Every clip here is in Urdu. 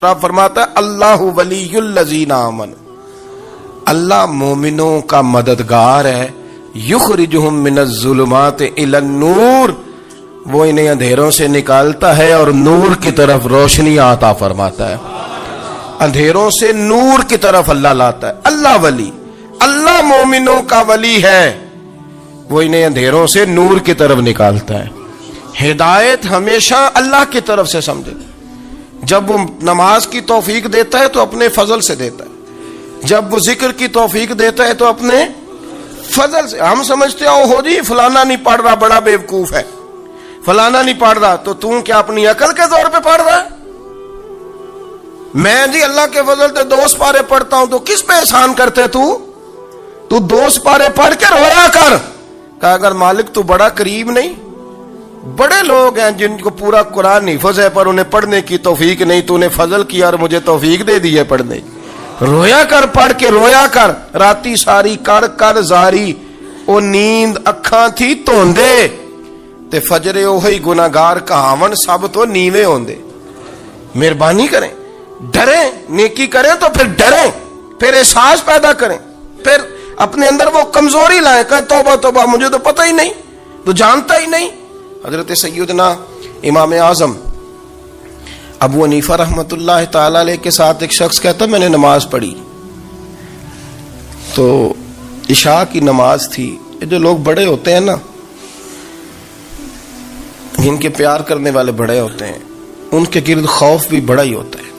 آپ فرماتا ہے اللہ ولی الذین آمن، اللہ مومنوں کا مددگار ہے، یخرجہم من الظلمات الی النور، وہ انہیں اندھیروں سے نکالتا ہے اور نور کی طرف روشنی عطا فرماتا ہے، اندھیروں سے نور کی طرف اللہ لاتا ہے۔ اللہ ولی، اللہ مومنوں کا ولی ہے، وہ انہیں اندھیروں سے نور کی طرف نکالتا ہے۔ ہدایت ہمیشہ اللہ کی طرف سے سمجھے، جب وہ نماز کی توفیق دیتا ہے تو اپنے فضل سے دیتا ہے، جب وہ ذکر کی توفیق دیتا ہے تو اپنے فضل سے۔ ہم سمجھتے ہیں ہو جی فلانا نہیں پڑھ رہا بڑا بیوقوف ہے، فلانا نہیں پڑھ رہا، تو تم کیا اپنی عقل کے زور پہ پڑھ رہا ہے؟ میں جی اللہ کے فضل سے 2 سپارے پڑھتا ہوں، تو کس پہ احسان کرتے تو 2 سپارے پڑھ کے رویا کر۔ کہا اگر مالک تو بڑا قریب نہیں، بڑے لوگ ہیں جن کو پورا قرآن حفظ ہے پر انہیں پڑھنے کی توفیق نہیں، تو انہیں فضل کیا اور مجھے توفیق دے دی ہے پڑھنے کی۔ رویا کر، پڑھ کے رویا کر، راتی ساری کر کر زاری، او نیند اکھاں تھی توندے تے فجرے اوہی گناہگار کہاون سب تو نیوے ہوندے۔ مہربانی کریں، ڈریں، نیکی کریں تو پھر ڈریں، پھر احساس پیدا کریں، پھر اپنے اندر وہ کمزوری لائیں کہ توبہ توبہ مجھے تو پتہ ہی نہیں، تو جانتا ہی نہیں۔ حضرت سیدنا امام اعظم ابو حنیفہ رحمۃ اللہ تعالی علیہ کے ساتھ ایک شخص کہتا میں نے نماز پڑھی، تو عشاء کی نماز تھی۔ یہ جو لوگ بڑے ہوتے ہیں نا، جن کے پیار کرنے والے بڑے ہوتے ہیں، ان کے گرد خوف بھی بڑا ہی ہوتا ہے،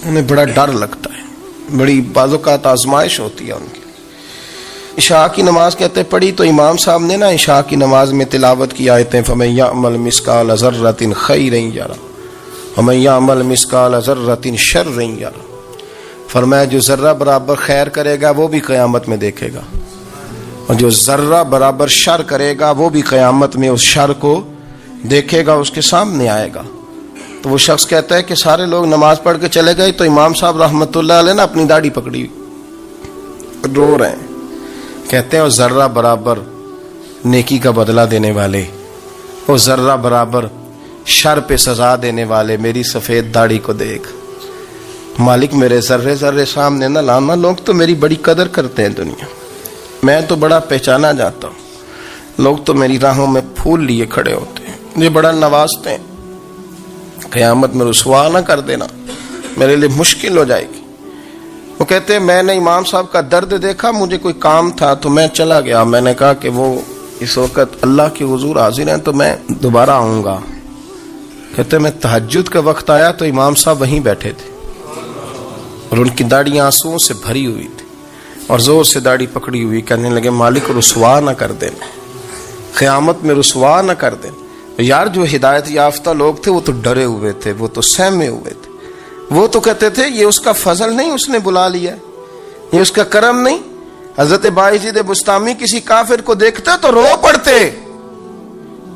انہیں بڑا ڈر لگتا ہے، بڑی بعض اوقات آزمائش ہوتی ہے ان کی۔ عشاء کی نماز کہتے پڑھی تو امام صاحب نے نا عشاء کی نماز میں تلاوت کی آیتیں فَمَن يَعْمَلْ مِثْقَالَ ذَرَّةٍ خَيْرًا يَرَهُ وَمَن يَعْمَلْ مِثْقَالَ ذَرَّةٍ شَرًّا يَرَهُ، فرمایا جو ذرہ برابر خیر کرے گا وہ بھی قیامت میں دیکھے گا، اور جو ذرہ برابر شر کرے گا وہ بھی قیامت میں اس شر کو دیکھے گا، اس کے سامنے آئے گا۔ تو وہ شخص کہتا ہے کہ سارے لوگ نماز پڑھ کے چلے گئے تو امام صاحب رحمۃ اللہ علیہ نے اپنی داڑھی پکڑی، رو رہے ہیں، کہتے ہیں وہ ذرہ برابر نیکی کا بدلہ دینے والے، وہ ذرہ برابر شر پہ سزا دینے والے، میری سفید داڑھی کو دیکھ مالک، میرے ذرے ذرے سامنے نہ لانا، لوگ تو میری بڑی قدر کرتے ہیں دنیا، میں تو بڑا پہچانا جاتا ہوں، لوگ تو میری راہوں میں پھول لیے کھڑے ہوتے ہیں، مجھے بڑا نوازتے ہیں، قیامت میں رسوا نہ کر دینا، میرے لیے مشکل ہو جائے گی۔ وہ کہتے ہیں میں نے امام صاحب کا درد دیکھا، مجھے کوئی کام تھا تو میں چلا گیا، میں نے کہا کہ وہ اس وقت اللہ کے حضور حاضر ہیں تو میں دوبارہ آؤں گا۔ کہتے ہیں میں تہجد کا وقت آیا تو امام صاحب وہیں بیٹھے تھے اور ان کی داڑھی آنسوؤں سے بھری ہوئی تھی اور زور سے داڑھی پکڑی ہوئی، کہنے لگے مالک رسوا نہ کر دینا، قیامت میں رسوا نہ کر دینا۔ یار جو ہدایت یافتہ لوگ تھے وہ تو ڈرے ہوئے تھے، وہ تو سہمے ہوئے تھے، وہ تو کہتے تھے یہ اس کا فضل نہیں، اس نے بلا لیا، یہ اس کا کرم نہیں۔ حضرت باعزید بستامی کسی کافر کو دیکھتے تو رو پڑتے،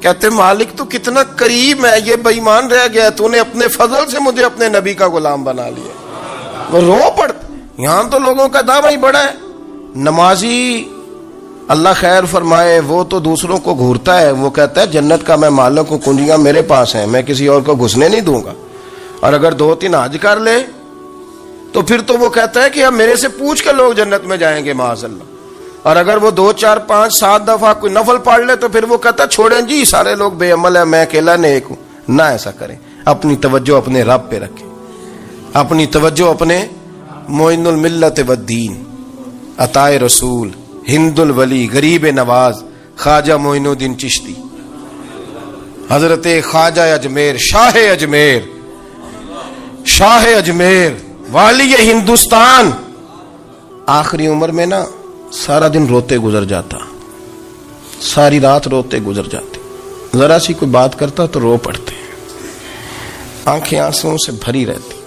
کہتے مالک تو کتنا قریب ہے، یہ بے ایمان رہ گیا، تو نے اپنے فضل سے مجھے اپنے نبی کا غلام بنا لیا، وہ رو پڑتے۔ یہاں تو لوگوں کا دعویٰ ہی بڑا ہے، نمازی اللہ خیر فرمائے وہ تو دوسروں کو گھورتا ہے، وہ کہتا ہے جنت کا میں مالک ہوں، کنجیاں میرے پاس ہیں، میں کسی اور کو گھسنے نہیں دوں گا، اور اگر 2-3 حج کر لے تو پھر تو وہ کہتا ہے کہ اب میرے سے پوچھ کے لوگ جنت میں جائیں گے معاذ اللہ، اور اگر وہ 2 4 5 7 دفعہ کوئی نفل پڑھ لے تو پھر وہ کہتا ہے چھوڑیں جی سارے لوگ بے عمل ہیں، میں اکیلا نیک ہوں۔ نہ ایسا کریں، اپنی توجہ اپنے رب پہ رکھیں، اپنی توجہ اپنے معین الملت والدین، عطا رسول، ہند الولی، غریب نواز، خواجہ معین الدین چشتی، حضرت خواجہ اجمیر، شاہ اجمیر، شاہ اجمیر، والی ہندوستان، آخری عمر میں نا سارا دن روتے گزر جاتا، ساری رات روتے گزر جاتے، ذرا سی کوئی بات کرتا تو رو پڑتے، آنکھیں آنسوؤں سے بھری رہتی۔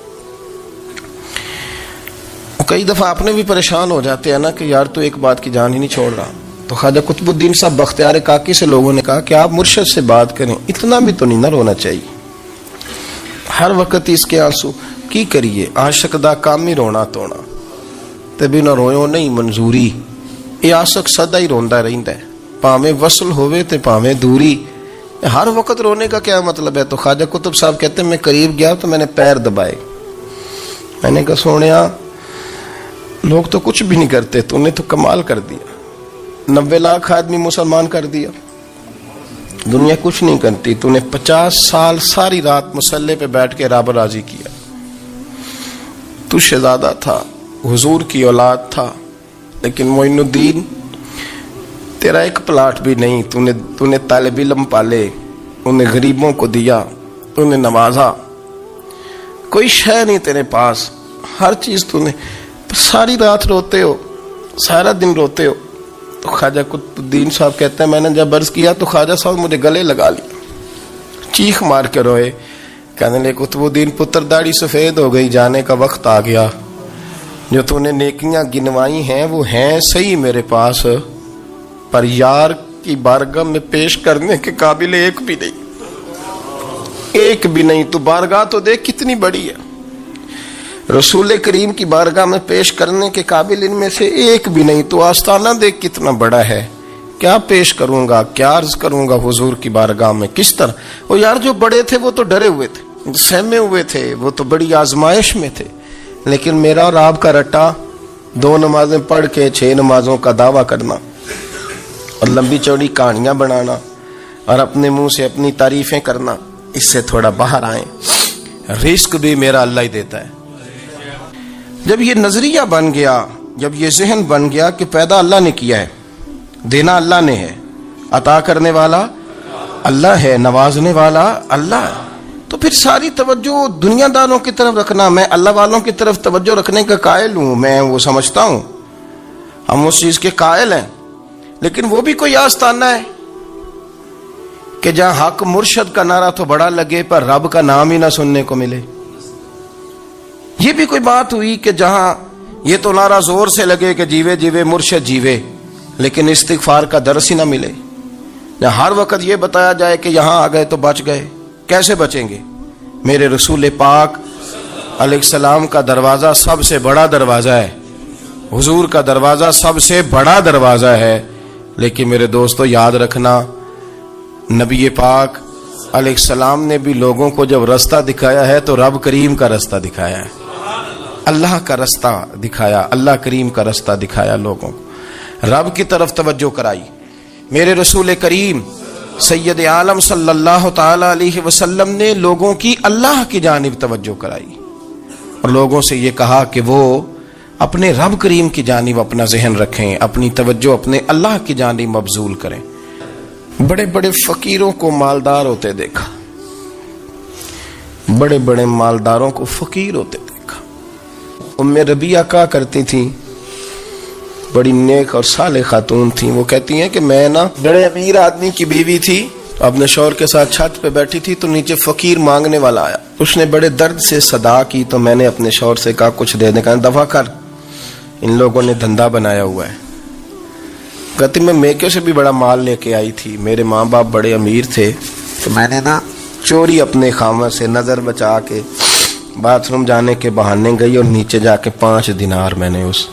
کئی دفعہ اپنے بھی پریشان ہو جاتے ہیں نا کہ یار تو ایک بات کی جان ہی نہیں چھوڑ رہا۔ تو خواجہ قطب الدین صاحب بختیار کاکی سے لوگوں نے کہا کہ آپ مرشد سے بات کریں، اتنا بھی تو نہیں نہ رونا چاہیے، ہر وقت اس کے آنسو کی کریے، عاشق دا کام ہی رونا تونا، تبھی نہ رویو نہیں منظوری، یہ عاشق سدا ہی روندا رہندا ہے، پاویں وصل ہوئے تے پاویں دوری، ہر وقت رونے کا کیا مطلب ہے؟ تو خواجہ قطب صاحب کہتے ہیں میں قریب گیا تو میں نے پیر دبائے، میں نے کہا سونیا لوگ تو کچھ بھی نہیں کرتے، تو نے تو کمال کر دیا، 90 لاکھ آدمی مسلمان کر دیا، دنیا کچھ نہیں کرتی، تو نے 50 سال ساری رات مسلح پہ بیٹھ کے رب راضی کیا، تو شہزادہ تھا، حضور کی اولاد تھا، لیکن معین الدین تیرا ایک پلاٹ بھی نہیں، تو نے طالب علم پالے، انہیں غریبوں کو دیا، انہیں نوازا، کوئی شے نہیں تیرے پاس، ہر چیز تو نے، ساری رات روتے ہو، سارا دن روتے ہو۔ تو خواجہ قطب الدین صاحب کہتے ہیں میں نے جب عرض کیا تو خواجہ صاحب مجھے گلے لگا لیا، چیخ مار کے روئے، کہنے لگے قطب الدین پتر داڑھی سفید ہو گئی، جانے کا وقت آ گیا، جو تو نے نیکیاں گنوائی ہیں وہ ہیں صحیح میرے پاس، پر یار کی بارگاہ میں پیش کرنے کے قابل ایک بھی نہیں، ایک بھی نہیں، تو بارگاہ تو دیکھ کتنی بڑی ہے، رسول کریم کی بارگاہ میں پیش کرنے کے قابل ان میں سے ایک بھی نہیں، تو آستانہ دیکھ کتنا بڑا ہے، کیا پیش کروں گا، کیا عرض کروں گا حضور کی بارگاہ میں، کس طرح۔ وہ یار جو بڑے تھے وہ تو ڈرے ہوئے تھے، سہمے ہوئے تھے، وہ تو بڑی آزمائش میں تھے، لیکن میرا اور آپ کا رٹا 2 نمازیں پڑھ کے 6 نمازوں کا دعویٰ کرنا اور لمبی چوڑی کہانیاں بنانا اور اپنے منہ سے اپنی تعریفیں کرنا، اس سے تھوڑا باہر آئیں، رزق بھی میرا اللہ ہی دیتا ہے۔ جب یہ نظریہ بن گیا، جب یہ ذہن بن گیا کہ پیدا اللہ نے کیا ہے، دینا اللہ نے ہے، عطا کرنے والا اللہ ہے، نوازنے والا اللہ ہے، تو پھر ساری توجہ دنیا داروں کی طرف رکھنا، میں اللہ والوں کی طرف توجہ رکھنے کا قائل ہوں، میں وہ سمجھتا ہوں، ہم اس چیز کے قائل ہیں، لیکن وہ بھی کوئی آستانہ ہے کہ جہاں حق مرشد کا نعرہ تو بڑا لگے پر رب کا نام ہی نہ سننے کو ملے۔ یہ بھی کوئی بات ہوئی کہ جہاں یہ تو نعرہ زور سے لگے کہ جیوے جیوے مرشد جیوے، لیکن استغفار کا درس ہی نہ ملے، ہر وقت یہ بتایا جائے کہ یہاں آ گئے تو بچ گئے، کیسے بچیں گے؟ میرے رسول پاک علیہ السلام کا دروازہ سب سے بڑا دروازہ ہے، حضور کا دروازہ سب سے بڑا دروازہ ہے، لیکن میرے دوستو یاد رکھنا، نبی پاک علیہ السلام نے بھی لوگوں کو جب رستہ دکھایا ہے تو رب کریم کا رستہ دکھایا ہے، اللہ کا رستہ دکھایا، اللہ کریم کا رستہ دکھایا، لوگوں کو رب کی طرف توجہ کرائی۔ میرے رسول کریم سید عالم صلی اللہ تعالی علیہ وسلم نے لوگوں کی اللہ کی جانب توجہ کرائی اور لوگوں سے یہ کہا کہ وہ اپنے رب کریم کی جانب اپنا ذہن رکھیں، اپنی توجہ اپنے اللہ کی جانب مبذول کریں۔ بڑے بڑے فقیروں کو مالدار ہوتے دیکھا، بڑے بڑے مالداروں کو فقیر ہوتے دیکھا۔ ام ربیعہ کہا کرتی تھی، بڑی نیک اور صالح خاتون تھی، وہ کہتی ہیں کہ میں نا بڑے امیر آدمی کی بیوی تھی، اپنے شوہر کے ساتھ چھت پہ بیٹھی تھی تو نیچے فقیر مانگنے والا آیا، اس نے بڑے درد سے صدا کی تو میں نے اپنے شوہر سے کہا کچھ دے دیں، کہا دفع کر، ان لوگوں نے دھندا بنایا ہوا ہے۔ کہتی میں میکے سے بھی بڑا مال لے کے آئی تھی، میرے ماں باپ بڑے امیر تھے، تو میں نے نا چوری اپنے خامہ سے نظر بچا کے باتھ روم جانے کے بہانے گئی اور نیچے جا کے 5 دینار میں نے اس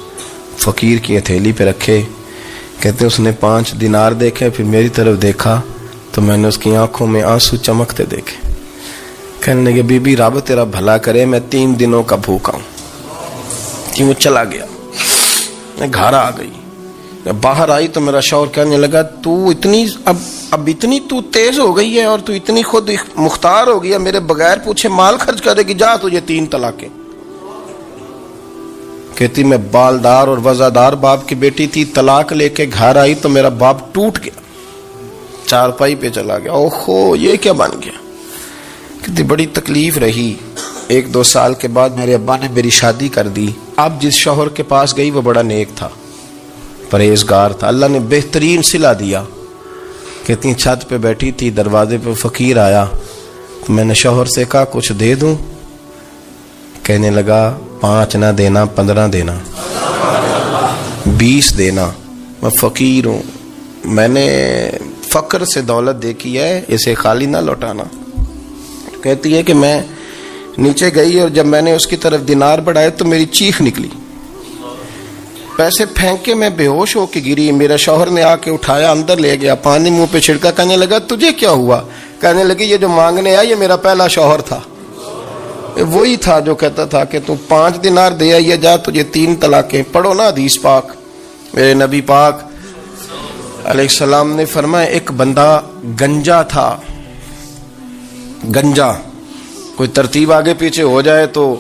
فقیر کی ہتھیلی پہ رکھے۔ کہتے اس نے 5 دینار دیکھے، پھر میری طرف دیکھا تو میں نے اس کی آنکھوں میں آنسو چمکتے دیکھے، کہنے لگے بی بی رب تیرا بھلا کرے، میں 3 دنوں کا بھوکا ہوں۔ کہ وہ چلا گیا، میں گھر آ گئی، باہر آئی تو میرا شوہر کہنے لگا تو اتنی اب اتنی تو تیز ہو گئی ہے اور تو اتنی خود مختار ہو گئی ہے، میرے بغیر پوچھے مال خرچ کرے گی، جا تجھے 3 طلاقیں۔ کہتی میں بالدار اور وزادار باپ کی بیٹی تھی، طلاق لے کے گھر آئی تو میرا باپ ٹوٹ گیا، چارپائی پہ چلا گیا، اوہو یہ کیا بن گیا۔ کہتی بڑی تکلیف رہی، 1-2 سال کے بعد میرے ابا نے میری شادی کر دی۔ اب جس شوہر کے پاس گئی وہ بڑا نیک تھا، پرہیزگار تھا، اللہ نے بہترین صلہ دیا۔ کہتی چھت پہ بیٹھی تھی، دروازے پہ فقیر آیا تو میں نے شوہر سے کہا کچھ دے دوں، کہنے لگا 5 نہ دینا، 15 دینا، 20 دینا، میں فقیر ہوں، میں نے فقر سے دولت دیکھی ہے، اسے خالی نہ لوٹانا۔ کہتی ہے کہ میں نیچے گئی اور جب میں نے اس کی طرف دینار بڑھائے تو میری چیخ نکلی، پیسے پھینک کے میں بے ہوش ہو کے گری، میرا شوہر نے آ کے اٹھایا، اندر لے گیا، پانی منہ پہ چھڑکا، کہنے لگا تجھے کیا ہوا؟ کہنے لگی یہ جو مانگنے آیا یہ میرا پہلا شوہر تھا، وہی تھا جو کہتا تھا کہ تو 5 دینار دے آئیے جا تجھے 3 طلاقیں. پڑھو نا حدیث پاک. میرے نبی پاک علیہ السلام نے فرمایا ایک بندہ گنجا تھا. گنجا کوئی ترتیب آگے پیچھے ہو جائے تو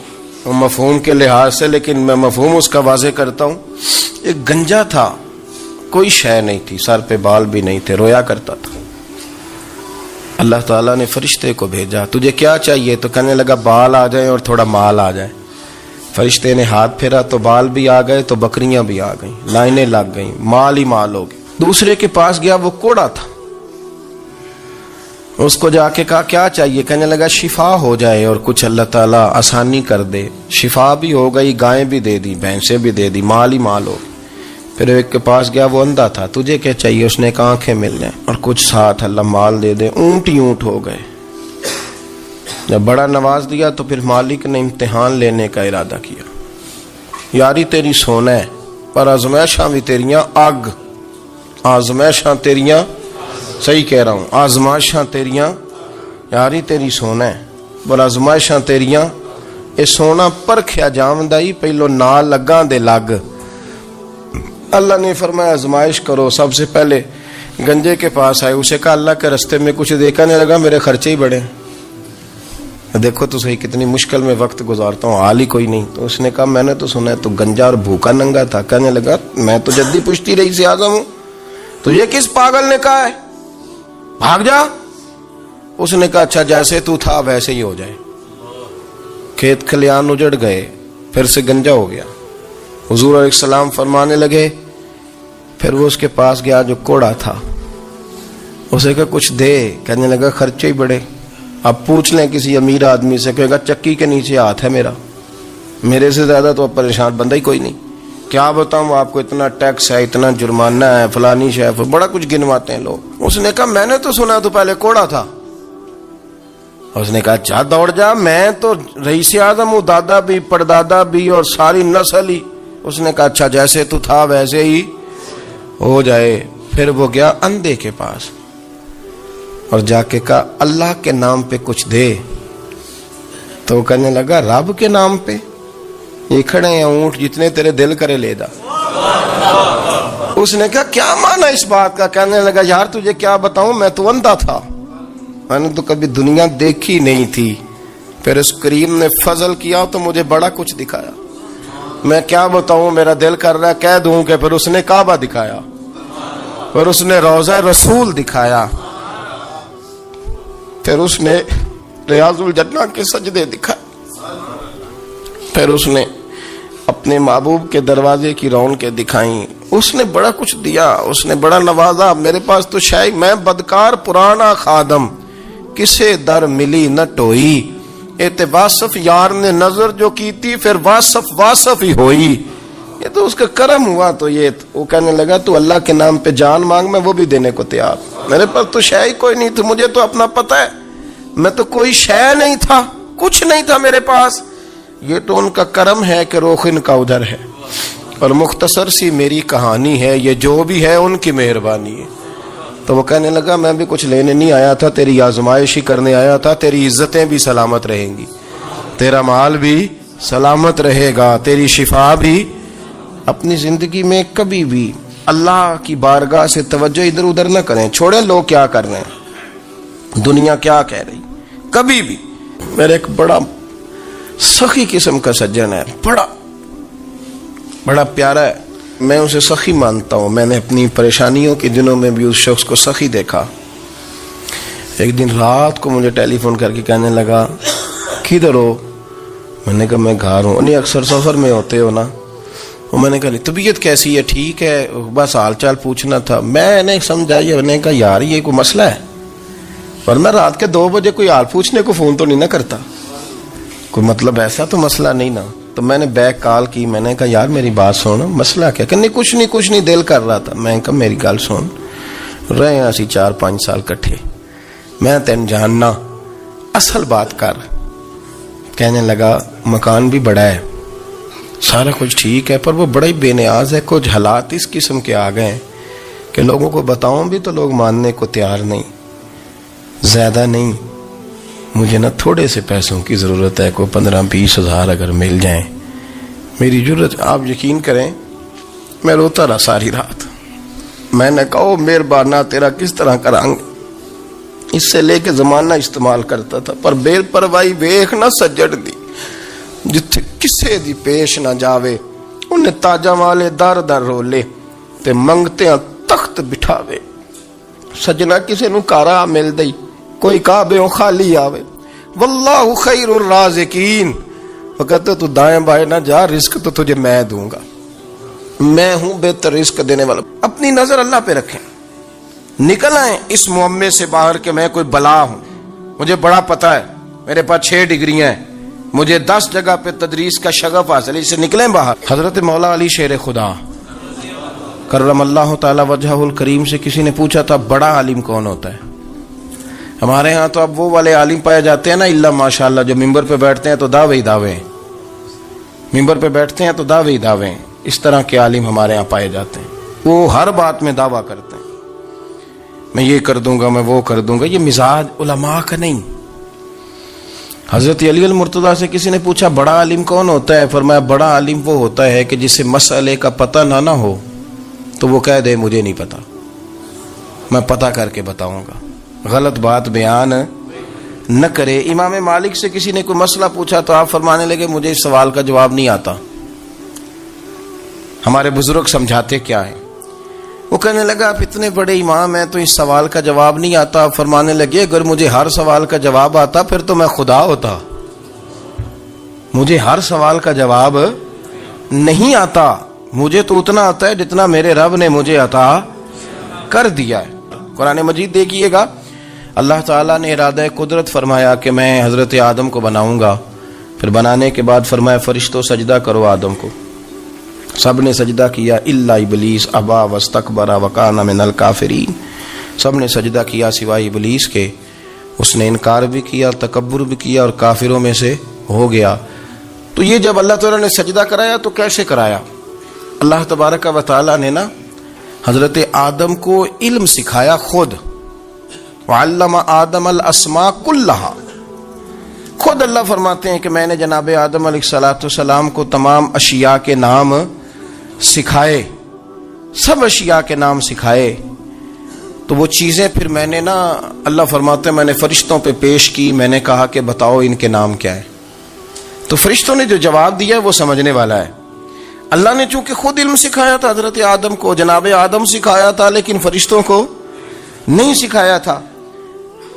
مفہوم کے لحاظ سے, لیکن میں مفہوم اس کا واضح کرتا ہوں. ایک گنجا تھا, کوئی شے نہیں تھی, سر پہ بال بھی نہیں تھے, رویا کرتا تھا. اللہ تعالیٰ نے فرشتے کو بھیجا, تجھے کیا چاہیے؟ تو کہنے لگا بال آ جائیں اور تھوڑا مال آ جائے. فرشتے نے ہاتھ پھیرا تو بال بھی آ گئے, تو بکریاں بھی آ گئیں, لائنیں لگ گئیں, مال ہی مال ہو گئے. دوسرے کے پاس گیا, وہ کوڑا تھا. اس کو جا کے کہا کیا چاہیے؟ کہنے لگا شفا ہو جائے اور کچھ اللہ تعالیٰ آسانی کر دے. شفا بھی ہو گئی, گائیں بھی دے دی, بھینسیں بھی دے دی, مال ہی مال ہو. پھر ایک کے پاس گیا, وہ اندھا تھا, تجھے کیا چاہیے؟ اس نے کہا آنکھیں مل جائیں اور کچھ ساتھ اللہ مال دے دے. اونٹ ہی اونٹ ہو گئے. جب بڑا نواز دیا تو پھر مالک نے امتحان لینے کا ارادہ کیا. یاری تیری سونا ہے پر آزمائشاں بھی تیریاں اگ. آزمائشاں تیریاں, صحیح کہہ رہا ہوں, آزمائشاں تیریاں, یاری تیری سونا ہے پر آزمائشاں تیریاں. اے سونا پرکھیا جامدائی, پہلو نال لگاں دے لگ. اللہ نے فرمایا آزمائش کرو. سب سے پہلے گنجے کے پاس آئے, اسے کہا اللہ کے رستے میں کچھ دیکھا نہیں لگا, میرے خرچے ہی بڑے. دیکھو تو صحیح کتنی مشکل میں وقت گزارتا ہوں, حال ہی کوئی نہیں. تو اس نے کہا میں نے تو سنا ہے تو گنجا اور بھوکا ننگا تھا. کہنے لگا میں تو جدی پشتی رئیس اعظم ہوں, تو یہ کس پاگل نے کہا ہے بھاگ جا. اس نے کہا اچھا جیسے تو تھا ویسے ہی ہو جائے. کھیت کھلیان اجڑ گئے, پھر سے گنجا ہو گیا. حضور علیہ السلام فرمانے لگے, پھر وہ اس کے پاس گیا جو کوڑا تھا, اسے کہا کچھ دے. کہنے لگا خرچے ہی بڑے. اب پوچھ لیں کسی امیر آدمی سے, کہے گا چکی کے نیچے ہاتھ ہے میرا, میرے سے زیادہ تو اب پریشان بندہ ہی کوئی نہیں. کیا بتاؤں آپ کو, اتنا ٹیکس ہے, اتنا جرمانہ ہے, فلانی شے, بڑا کچھ گنواتے ہیں لوگ. اس نے کہا میں نے تو سنا تو پہلے کوڑا تھا. اس نے کہا اچھا دوڑ جا, میں تو رئیس اعظم ہوں, دادا بھی پردادا بھی اور ساری نسل ہی. اس نے کہا اچھا جیسے تو تھا ویسے ہی ہو جائے. پھر وہ گیا اندھے کے پاس اور جا کے کہا اللہ کے نام پہ کچھ دے. تو وہ کہنے لگا رب کے نام پہ؟ یہ کھڑے ہیں اونٹ, جتنے تیرے دل کرے لے دا. اس نے کہا کیا مانا اس بات کا؟ کہنے لگا یار تجھے کیا بتاؤں, میں تو اندھا تھا, میں نے تو کبھی دنیا دیکھی نہیں تھی. پھر اس کریم نے فضل کیا تو مجھے بڑا کچھ دکھایا. میں کیا بتاؤں, میرا دل کر رہا ہے کہہ دوں کہ پھر اس نے کعبہ دکھایا, پھر اس نے روضہ رسول دکھایا, پھر اس نے ریاض الجنہ کے سجدے دکھائے, پھر اس نے اپنے محبوب کے دروازے کی رونقیں دکھائیں. اس نے بڑا کچھ دیا, اس نے بڑا نوازا. میرے پاس تو شاید میں بدکار پرانا خادم, کسے در ملی نہ ٹوئی. ایت واصف یار نے نظر جو کی تھی, پھر واصف ہی ہوئی. یہ تو اس کا کرم ہوا. تو یہ وہ کہنے لگا تو اللہ کے نام پہ جان مانگ, میں وہ بھی دینے کو تیار. میرے پاس تو شے ہی کوئی نہیں تھی, مجھے تو اپنا پتہ ہے, میں تو کوئی شے نہیں تھا, کچھ نہیں تھا میرے پاس. یہ تو ان کا کرم ہے کہ رخ ان کا ادھر ہے, اور مختصر سی میری کہانی ہے, یہ جو بھی ہے ان کی مہربانی ہے. تو وہ کہنے لگا میں بھی کچھ لینے نہیں آیا تھا, تیری آزمائش ہی کرنے آیا تھا. تیری عزتیں بھی سلامت رہیں گی, تیرا مال بھی سلامت رہے گا, تیری شفا بھی. اپنی زندگی میں کبھی بھی اللہ کی بارگاہ سے توجہ ادھر ادھر نہ کریں, چھوڑیں لوگ کیا کر رہے ہیں, دنیا کیا کہہ رہی. کبھی بھی. میرے ایک بڑا سخی قسم کا سجن ہے, بڑا پیارا ہے, میں اسے سخی مانتا ہوں. میں نے اپنی پریشانیوں کے دنوں میں بھی اس شخص کو سخی دیکھا. ایک دن رات کو مجھے ٹیلی فون کر کے کہنے لگا کدھر ہو؟ میں نے کہا میں گھر ہوں. نہیں اکثر سفر میں ہوتے ہو نا. میں نے کہا طبیعت کیسی ہے؟ ٹھیک ہے, بس حال چال پوچھنا تھا. میں نے سمجھایا, میں نے کہا یار یہ کوئی مسئلہ ہے, ورنہ رات کے 2 بجے کوئی حال پوچھنے کو فون تو نہیں نہ کرتا, کوئی مطلب ایسا تو مسئلہ نہیں نا. تو میں نے بیک کال کی, میں نے کہا یار میری بات سن, مسئلہ کیا؟ کہ نہیں کچھ نہیں دل کر رہا تھا. میں نے کہا میری گل سن, رہے ہیں اسی 4-5 سال کٹھے, میں تین جاننا, اصل بات کر. کہنے لگا مکان بھی بڑا ہے, سارا کچھ ٹھیک ہے, پر وہ بڑا ہی بے نیاز ہے. کچھ حالات اس قسم کے آ گئے ہیں کہ لوگوں کو بتاؤں بھی تو لوگ ماننے کو تیار نہیں, زیادہ نہیں, مجھے نا تھوڑے سے پیسوں کی ضرورت ہے, کوئی 15-20 ہزار اگر مل جائیں میری ضرورت. آپ یقین کریں میں روتا رہا ساری رات. میں نے کہا مہربانہ تیرا کس طرح کرانگے, اس سے لے کے زمانہ استعمال کرتا تھا, پر بے پرواہی ویخ نہ سجڑ دی جتھے کسے دی پیش نہ جاوے, انہیں تاجاں والے در در رولے تے منگتے ہیں تخت بٹھاوے. سجنا کسے نو کارا مل دئی, کوئی کعبے خالی آوے. واللہ خیر الرازقین, وہ کہتے تو دائیں بائیں نہ جا, رزق تو تجھے میں دوں گا, میں ہوں بہتر رزق دینے والا. اپنی نظر اللہ پہ رکھیں, نکل آئیں اس معمے سے باہر کہ میں کوئی بلا ہوں, مجھے بڑا پتہ ہے, میرے پاس 6 ڈگریاں ہیں, مجھے 10 جگہ پہ تدریس کا شغف حاصل ہے, اس سے نکلیں باہر. حضرت مولا علی شیر خدا کرم اللہ تعالی وجہہ الکریم سے کسی نے پوچھا تھا بڑا عالم کون ہوتا ہے؟ ہمارے ہاں تو اب وہ والے عالم پائے جاتے ہیں نا اللہ ماشاءاللہ, جو ممبر پہ بیٹھتے ہیں تو دعوے ہی دعوے, ممبر پہ بیٹھتے ہیں تو دعوے ہی دعوے. اس طرح کے عالم ہمارے ہاں پائے جاتے ہیں, وہ ہر بات میں دعویٰ کرتے ہیں, میں یہ کر دوں گا, میں وہ کر دوں گا. یہ مزاج علماء کا نہیں. حضرت علی المرتضیٰ سے کسی نے پوچھا بڑا عالم کون ہوتا ہے؟ فرمایا بڑا عالم وہ ہوتا ہے کہ جسے مسئلے کا پتہ نہ ہو تو وہ کہہ دے مجھے نہیں پتا, میں پتہ کر کے بتاؤں گا, غلط بات بیان نہ کرے. امام مالک سے کسی نے کوئی مسئلہ پوچھا تو آپ فرمانے لگے مجھے اس سوال کا جواب نہیں آتا, ہمارے بزرگ سمجھاتے کیا ہے. وہ کہنے لگا آپ اتنے بڑے امام ہیں تو اس سوال کا جواب نہیں آتا. آپ فرمانے لگے اگر مجھے ہر سوال کا جواب آتا پھر تو میں خدا ہوتا, مجھے ہر سوال کا جواب نہیں آتا, مجھے تو اتنا آتا ہے جتنا میرے رب نے مجھے عطا کر دیا ہے. قرآن مجید دیکھیے گا, اللہ تعالیٰ نے ارادہ قدرت فرمایا کہ میں حضرت آدم کو بناؤں گا, پھر بنانے کے بعد فرمایا فرشتوں سجدہ کرو آدم کو. سب نے سجدہ کیا الا ابلیس ابا واستکبر وکان من الکافرین, سب نے سجدہ کیا سوائے ابلیس کے, اس نے انکار بھی کیا, تکبر بھی کیا اور کافروں میں سے ہو گیا. تو یہ جب اللہ تعالیٰ نے سجدہ کرایا تو کیسے کرایا؟ اللہ تبارک و تعالیٰ نے نا حضرت آدم کو علم سکھایا خود. وعلم آدم الاسماء کلہا, خود اللہ فرماتے ہیں کہ میں نے جناب آدم علیہ السلام کو تمام اشیاء کے نام سکھائے, سب اشیاء کے نام سکھائے. تو وہ چیزیں پھر میں نے نا, اللہ فرماتے ہیں میں نے فرشتوں پہ پیش کی, میں نے کہا کہ بتاؤ ان کے نام کیا ہے. تو فرشتوں نے جو جواب دیا ہے وہ سمجھنے والا ہے. اللہ نے چونکہ خود علم سکھایا تھا حضرت آدم کو, جناب آدم سکھایا تھا لیکن فرشتوں کو نہیں سکھایا تھا.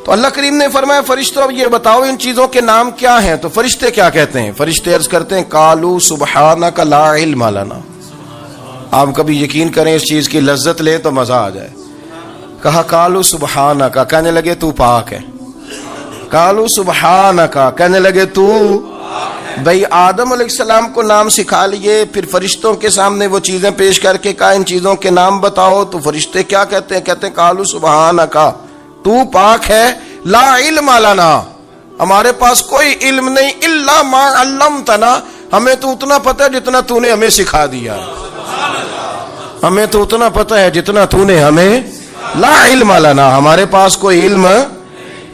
تو اللہ کریم نے فرمایا فرشتوں اب یہ بتاؤ ان چیزوں کے نام کیا ہیں. تو فرشتے کیا کہتے ہیں؟ فرشتے عرض کرتے ہیں قالوا سبحانک لا علم لنا. آپ کبھی یقین کریں اس چیز کی لذت لیں تو مزہ آ جائے. کہا قالوا سبحانک, کہنے لگے تو پاک ہے. قالوا سبحانک, کہنے لگے تو بھئی آدم علیہ السلام کو نام سکھا لیے, پھر فرشتوں کے سامنے وہ چیزیں پیش کر کے کہا ان چیزوں کے نام بتاؤ. تو فرشتے کیا کہتے ہیں؟ کہتے ہیں قالوا سبحانک, تو پاک ہے, لا علم لنا, ہمارے پاس کوئی علم نہیں, الا ما علمتنا, ہمیں تو اتنا پتہ ہے جتنا تو نے ہمیں سکھا دیا, ہمیں تو اتنا پتہ ہے جتنا تو نے ہمیں, لا علم لنا, ہمارے پاس کوئی علم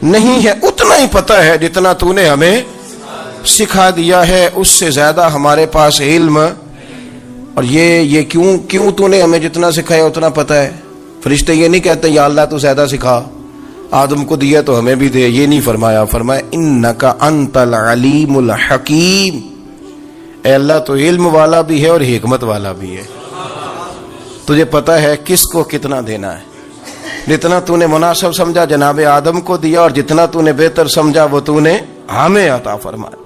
نہیں ہے, اتنا ہی پتہ ہے جتنا تو نے ہمیں سکھا دیا ہے, اس سے زیادہ ہمارے پاس علم. اور یہ کیوں تو نے ہمیں جتنا سکھایا اتنا پتہ ہے. فرشتے یہ نہیں کہتے یا اللہ تو زیادہ سکھا, آدم کو دیا تو ہمیں بھی دے, یہ نہیں فرمایا. فرمایا انک انت العلیم الحکیم, اے اللہ تو علم والا بھی ہے اور حکمت والا بھی ہے, تجھے پتہ ہے کس کو کتنا دینا ہے. جتنا تو نے مناسب سمجھا جناب آدم کو دیا, اور جتنا تو نے بہتر سمجھا وہ تو نے ہمیں عطا فرمایا.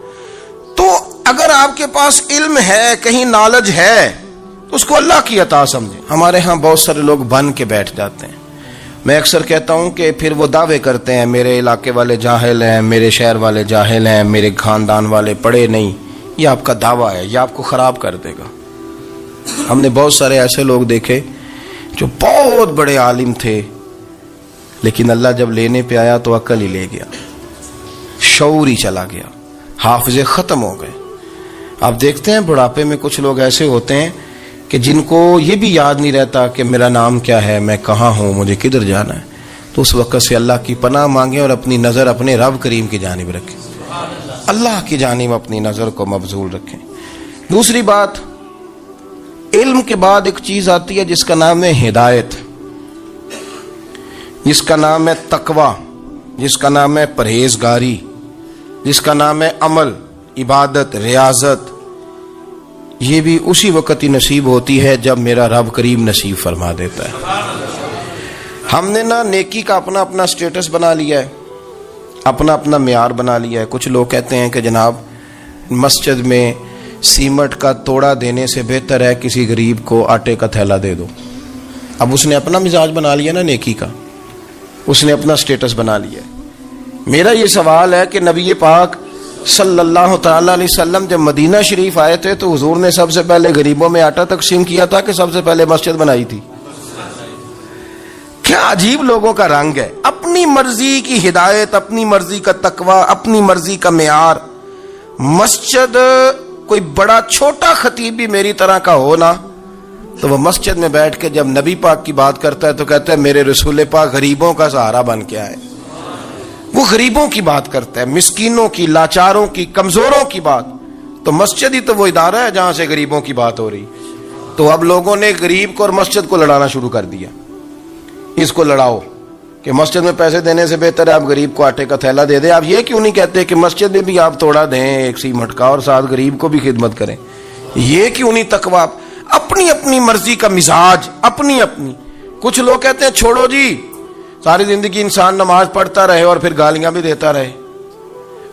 تو اگر آپ کے پاس علم ہے, کہیں نالج ہے, تو اس کو اللہ کی عطا سمجھیں. ہمارے ہاں بہت سارے لوگ بن کے بیٹھ جاتے ہیں. میں اکثر کہتا ہوں کہ پھر وہ دعوے کرتے ہیں میرے علاقے والے جاہل ہیں, میرے شہر والے جاہل ہیں, میرے خاندان والے پڑھے نہیں. یہ آپ کا دعویٰ ہے, یہ آپ کو خراب کر دے گا. ہم نے بہت سارے ایسے لوگ دیکھے جو بہت بڑے عالم تھے, لیکن اللہ جب لینے پہ آیا تو عقل ہی لے گیا, شعور ہی چلا گیا, حافظے ختم ہو گئے. آپ دیکھتے ہیں بڑھاپے میں کچھ لوگ ایسے ہوتے ہیں کہ جن کو یہ بھی یاد نہیں رہتا کہ میرا نام کیا ہے, میں کہاں ہوں, مجھے کدھر جانا ہے. تو اس وقت سے اللہ کی پناہ مانگیں اور اپنی نظر اپنے رب کریم کی جانب رکھیں، اللہ کی جانب اپنی نظر کو مبذول رکھیں۔ دوسری بات، علم کے بعد ایک چیز آتی ہے جس کا نام ہے ہدایت، جس کا نام ہے تقوی، جس کا نام ہے پرہیزگاری، جس کا نام ہے عمل، عبادت، ریاضت۔ یہ بھی اسی وقت ہی نصیب ہوتی ہے جب میرا رب کریم نصیب فرما دیتا ہے۔ ہم نے نا نیکی کا اپنا اپنا سٹیٹس بنا لیا ہے، اپنا اپنا معیار بنا لیا ہے۔ کچھ لوگ کہتے ہیں کہ جناب مسجد میں سیمنٹ کا توڑا دینے سے بہتر ہے کسی غریب کو آٹے کا تھیلا دے دو۔ اب اس نے اپنا مزاج بنا لیا نا نیکی کا، اس نے اپنا سٹیٹس بنا لیا ہے۔ میرا یہ سوال ہے کہ نبی پاک صلی اللہ تعالی علیہ وسلم جب مدینہ شریف آئے تھے تو حضور نے سب سے پہلے غریبوں میں آٹا تقسیم کیا تھا کہ سب سے پہلے مسجد بنائی تھی؟ کیا عجیب لوگوں کا رنگ ہے، اپنی مرضی کی ہدایت، اپنی مرضی کا تقوی، اپنی مرضی کا معیار۔ مسجد کوئی بڑا چھوٹا خطیب بھی میری طرح کا ہو نا تو وہ مسجد میں بیٹھ کے جب نبی پاک کی بات کرتا ہے تو کہتا ہے میرے رسول پاک غریبوں کا سہارا بن کے آئے۔ وہ غریبوں کی بات کرتا ہے، مسکینوں کی، لاچاروں کی، کمزوروں کی بات۔ تو مسجد ہی تو وہ ادارہ ہے جہاں سے غریبوں کی بات ہو رہی۔ تو اب لوگوں نے غریب کو اور مسجد کو لڑانا شروع کر دیا، اس کو لڑاؤ کہ مسجد میں پیسے دینے سے بہتر ہے آپ غریب کو آٹے کا تھیلا دے دیں۔ آپ یہ کیوں نہیں کہتے کہ مسجد میں بھی آپ توڑا دیں ایک سیمنٹ کا اور ساتھ غریب کو بھی خدمت کریں؟ یہ کیوں نہیں تقوی؟ اپنی اپنی مرضی کا مزاج، اپنی اپنی۔ کچھ لوگ کہتے ہیں چھوڑو جی، ساری زندگی انسان نماز پڑھتا رہے اور پھر گالیاں بھی دیتا رہے،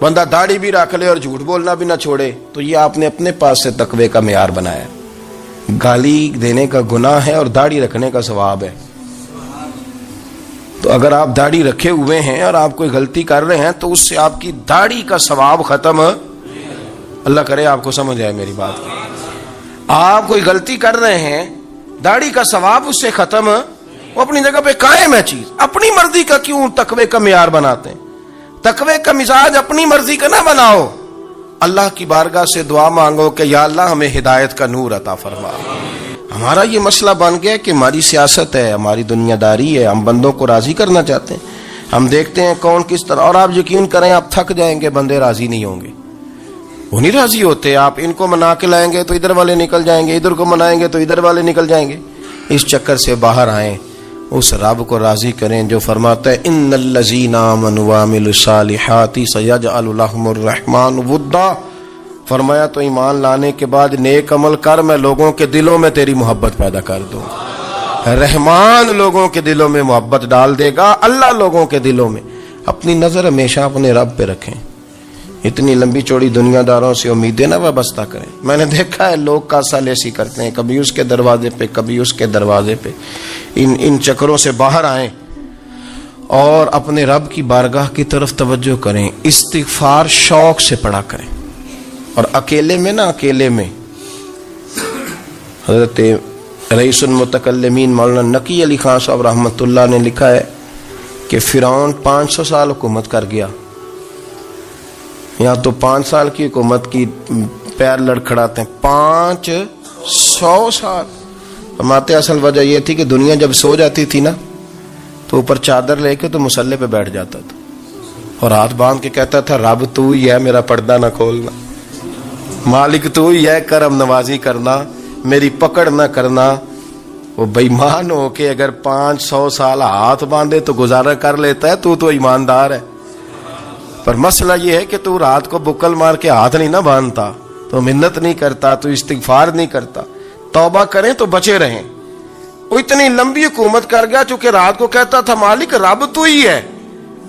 بندہ داڑھی بھی رکھ لے اور جھوٹ بولنا بھی نہ چھوڑے۔ تو یہ آپ نے اپنے پاس سے تقوی کا معیار بنایا۔ گالی دینے کا گناہ ہے اور داڑھی رکھنے کا ثواب ہے۔ تو اگر آپ داڑھی رکھے ہوئے ہیں اور آپ کوئی غلطی کر رہے ہیں تو اس سے آپ کی داڑھی کا ثواب ختم، اللہ کرے آپ کو سمجھ آئے میری بات۔ آپ کوئی غلطی کر رہے ہیں، داڑھی کا ثواب اس سے ختم، وہ اپنی جگہ پہ قائم ہے چیز۔ اپنی مرضی کا کیوں تقوی کا معیار بناتے ہیں؟ تقوی کا مزاج اپنی مرضی کا نہ بناؤ، اللہ کی بارگاہ سے دعا مانگو کہ یا اللہ ہمیں ہدایت کا نور عطا فرما۔ ہمارا یہ مسئلہ بن گیا کہ ہماری سیاست ہے، ہماری دنیا داری ہے، ہم بندوں کو راضی کرنا چاہتے ہیں۔ ہم دیکھتے ہیں کون کس طرح، اور آپ یقین کریں آپ تھک جائیں گے، بندے راضی نہیں ہوں گے، وہ نہیں راضی ہوتے۔ آپ ان کو منا کے لائیں گے تو ادھر والے نکل جائیں گے، ادھر کو منائیں گے تو ادھر والے نکل جائیں گے۔ اس چکر سے باہر آئیں، اس رب کو راضی کریں جو فرماتا ہے ان الذین آمنوا وعملوا الصالحات سیجعل لهم الرحمن ودا۔ فرمایا تو ایمان لانے کے بعد نیک عمل کر، میں لوگوں کے دلوں میں تیری محبت پیدا کر دوں۔ رحمان لوگوں کے دلوں میں محبت ڈال دے گا، اللہ لوگوں کے دلوں میں۔ اپنی نظر ہمیشہ اپنے رب پہ رکھیں، اتنی لمبی چوڑی دنیا داروں سے امیدیں نہ وابستہ کریں۔ میں نے دیکھا ہے لوگ کاسا لیسی کرتے ہیں، کبھی اس کے دروازے پہ کبھی اس کے دروازے پہ۔ ان چکروں سے باہر آئیں اور اپنے رب کی بارگاہ کی طرف توجہ کریں۔ استغفار شوق سے پڑھا کریں، اور اکیلے میں نا، اکیلے میں۔ حضرت رئیس المتکلمین مولانا نقی علی خان صاحب رحمۃ اللہ نے لکھا ہے کہ فرعون 500 سال حکومت کر گیا، یا تو 5 سال کی حکومت کی پیر لڑکھڑاتے ہیں، 500 سال۔ فرماتے اصل وجہ یہ تھی کہ دنیا جب سو جاتی تھی نا تو اوپر چادر لے کے تو مصلے پہ بیٹھ جاتا تھا اور ہاتھ باندھ کے کہتا تھا رب تو ہی ہے، میرا پردہ نہ کھولنا، مالک تو ہی ہے، کرم نوازی کرنا، میری پکڑ نہ کرنا۔ وہ بے ایمان ہو کے اگر 500 سال ہاتھ باندھے تو گزارا کر لیتا ہے، تو ایماندار ہے۔ پر مسئلہ یہ ہے کہ تو رات کو بکل مار کے ہاتھ نہیں نہ باندھتا، تو منت نہیں کرتا، تو استغفار نہیں کرتا۔ توبہ کریں تو بچے رہیں۔ وہ اتنی لمبی حکومت کر گیا چونکہ رات کو کہتا تھا مالک رب تو ہی ہے،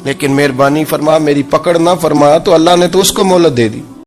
لیکن مہربانی فرما، میری پکڑ نہ فرما، تو اللہ نے تو اس کو مہلت دے دی۔